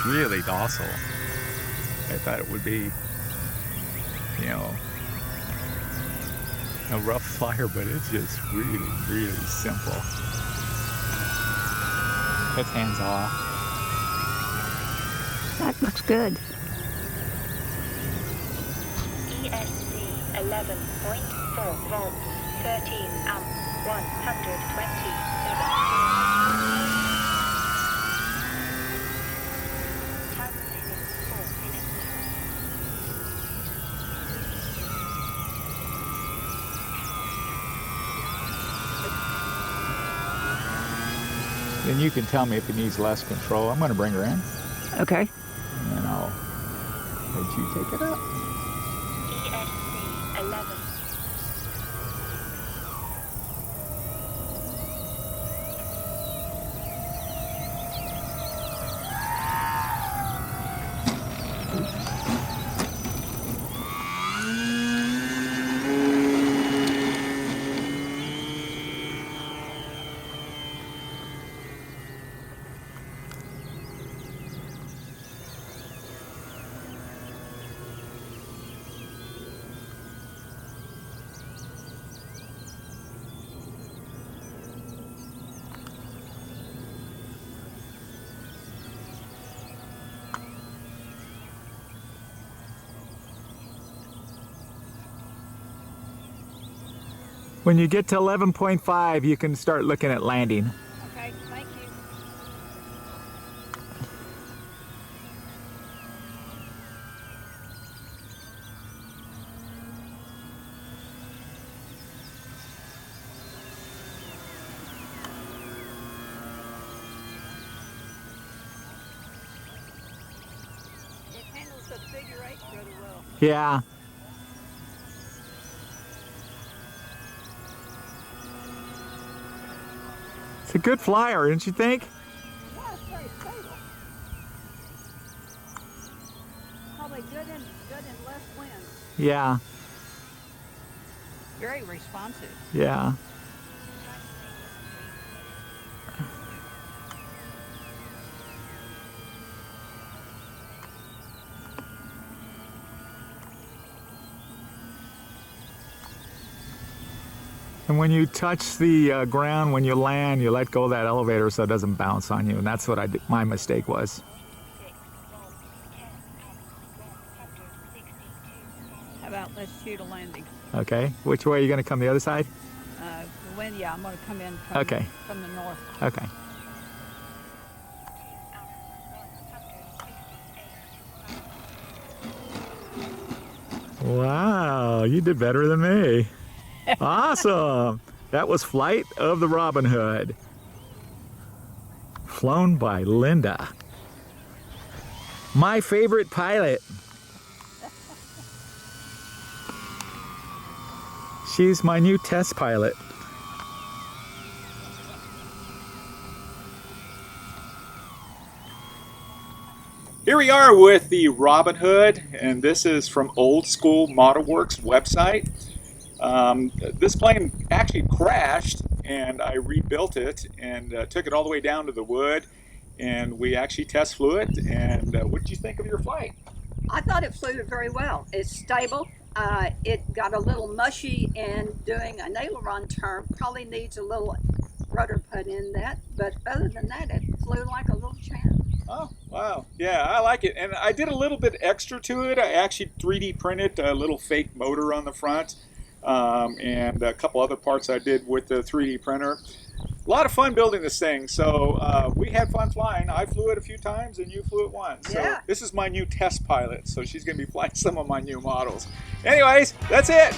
really docile. I thought it would be, you know, a rough flyer, but it's just really, really simple. It's hands off. That looks good. ESC 11.4 volts, 13 amps, 127. Time remaining 4 minutes. Then you can tell me if it needs less control. I'm going to bring her in, Okay. and then I'll let you take it up. ESC 11. When you get to 11.5, you can start looking at landing. Okay, thank you. It handles the figure eight really well. Yeah. It's a good flyer, don't you think? Yeah, it's very stable. Probably good in less wind. Yeah, Very responsive. yeah. And when you touch the ground, when you land, you let go of that elevator so it doesn't bounce on you. And that's what my mistake was. 6 volts, 10 amps, 162. How about let's shoot a landing? Okay, which way are you going to come? The other side? The wind, yeah, I'm going to come in from, Okay. from the north. Okay. Wow, you did better than me. Awesome. That was Flight of the Robinhood. Flown by Linda. My favorite pilot. She's my new test pilot. Here we are with the Robinhood, and this is from Old School Model Works website. This plane actually crashed, and I rebuilt it and took it all the way down to the wood, and we actually test flew it. And what did you think of your flight? I thought it flew very well. It's stable. It got a little mushy in doing an aileron turn. Probably needs a little rudder put in that, but other than that, it flew like a little champ. Oh, wow. Yeah, I like it. And I did a little bit extra to it. I actually 3D printed a little fake motor on the front, and a couple other parts I did with the 3D printer. A lot of fun building this thing. So we had fun flying. I flew it a few times and you flew it once. So Yeah. this is my new test pilot. So she's going to be flying some of my new models. Anyways, that's it.